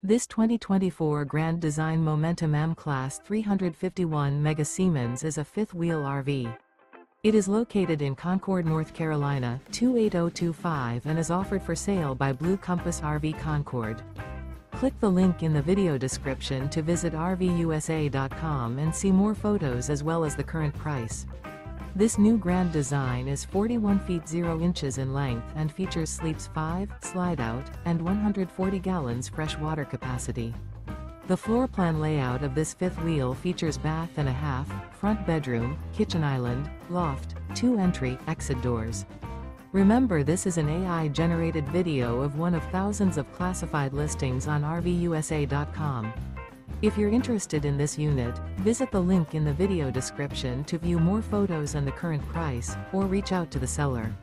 This 2024 Grand Design Momentum M-Class 351 Mega Siemens is a fifth-wheel RV. It is located in Concord, North Carolina, 28025 and is offered for sale by Blue Compass RV Concord. Click the link in the video description to visit RVUSA.com and see more photos as well as the current price. This new Grand Design is 41 feet 0 inches in length and features sleeps 5, slide-out, and 140 gallons fresh water capacity. The floor plan layout of this fifth wheel features bath and a half, front bedroom, kitchen island, loft, 2 entry/exit doors. Remember, this is an AI-generated video of one of thousands of classified listings on RVUSA.com. If you're interested in this unit, visit the link in the video description to view more photos and the current price, or reach out to the seller.